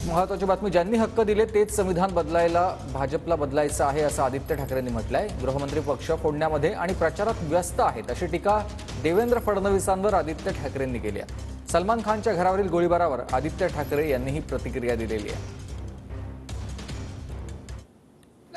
महत्त्वाची बातमी, ज्यांनी हक्क दिले तेच संविधान बदलायला भाजपला बदलायचं आहे असं आदित्य ठाकरेंनी म्हटलंय। गृहमंत्री पक्ष फोडण्यामध्ये आणि प्रचारात व्यस्त आहेत अशी टीका देवेंद्र फडणवीसांवर आदित्य ठाकरेंनी केली आहे। सलमान खानच्या घरावरील गोळीबारावर आदित्य ठाकरे यांनीही प्रतिक्रिया दिलेली आहे।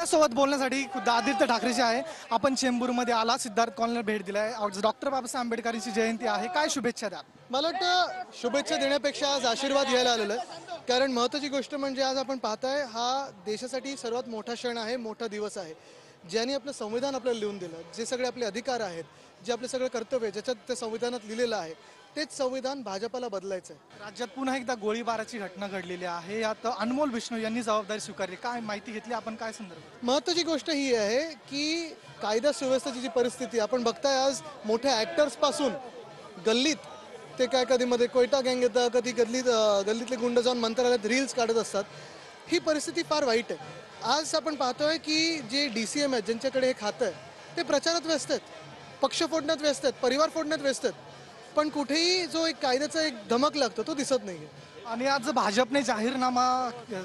सोबत बोलण्यासाठी खुद्द आदित्य ठाकरे जे आहे, आपण चेंबूरमध्ये आला, सिद्धार्थ कॉलनीला भेट दिलाय। आज डॉक्टर बाबासाहेब आंबेडकरांची जयंती आहे, काय शुभेच्छा द्या? मला वाटतं शुभेच्छा देण्यापेक्षा आज आशीर्वाद घ्यायला आलेलो आहे। कारण महत्त्वाची गोष्ट म्हणजे आज आपण पाहताय हा देशासाठी सर्वात मोठा क्षण आहे, मोठा दिवस आहे। ज्यांनी आपलं संविधान आपल्याला लिहून दिलं, जे सगळे आपले अधिकार आहेत, जे आपले सगळे कर्तव्य ज्याच्यात त्या संविधानात लिहिलेलं आहे, तेच संविधान भाजपला बदलायचं आहे। राज्यात पुन्हा एकदा गोळीबाराची घटना घडलेली आहे, यात अनमोल विष्णू यांनी जबाबदारी स्वीकारली, काय माहिती घेतली आपण, काय संदर्भ? महत्त्वाची गोष्ट ही आहे की कायदा सुव्यवस्थेची जी परिस्थिती आपण बघताय, आज मोठ्या ॲक्टर्स पासून गल्लीत ते काय कधी मध्ये कोयटा गँग येतं, कधी गल्लीतले गुंड जाऊन मंत्रालयात रील्स काढत असतात। ही परिस्थिती फार वाईट आहे। आज आपण पाहतोय की जे DCM आहेत, ज्यांच्याकडे हे खातं आहे, ते प्रचारात व्यस्त आहेत, पक्ष फोडण्यात व्यस्त आहेत, परिवार फोडण्यात व्यस्त आहेत, पण कुठेही जो एक कायद्याचा एक धमक लागतो तो दिसत नाही आहे। आणि आज भाजपने जाहीरनामा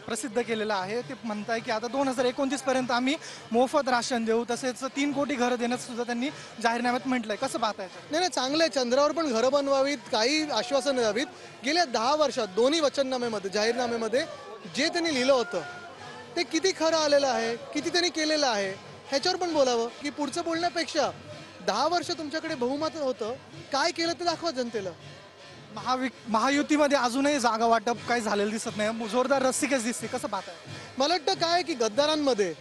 प्रसिद्ध केलेला आहे, ते म्हणताय की आता 2029 पर्यंत आम्ही मोफत राशन देऊ, तसेच 3 कोटी घरं देण्याचं सुद्धा त्यांनी जाहीरनाम्यात म्हटलंय, कसं पाहताय? नाही, चांगलं आहे। चंद्रावर पण घरं बनवावीत, काही आश्वासन द्यावीत। गेल्या 10 वर्षात दोन्ही वचननाम्यामध्ये, जाहीरनाम्यामध्ये जे त्यांनी लिहिलं होतं ते किती खरं आलेलं आहे, किती त्यांनी केलेलं आहे, ह्याच्यावर पण बोलावं। की पुढचं बोलण्यापेक्षा 10 वर्ष तुमच्याकडे बहुमत होतं, काय केलं ते दाखवा जनतेला। महायुतीमध्ये अजूनही जागा वाटप काही झालेलं दिसत नाही, जोरदार रस्सीखेच दिसते, कसं पाहताय? मला वाटतं काय की गद्दारांमध्ये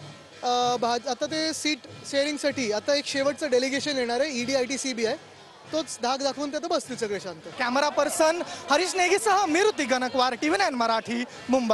आता ते सीट शेअरिंगसाठी आता एक शेवटचं डेलिगेशन येणार आहे, ED IT CBI, तोच धाक दाखवून ते बसतील सगळे शांत। कॅमेरा पर्सन हरीश नेगीसह मी ऋतिक गणकवार, TV9 मराठी, मुंबई।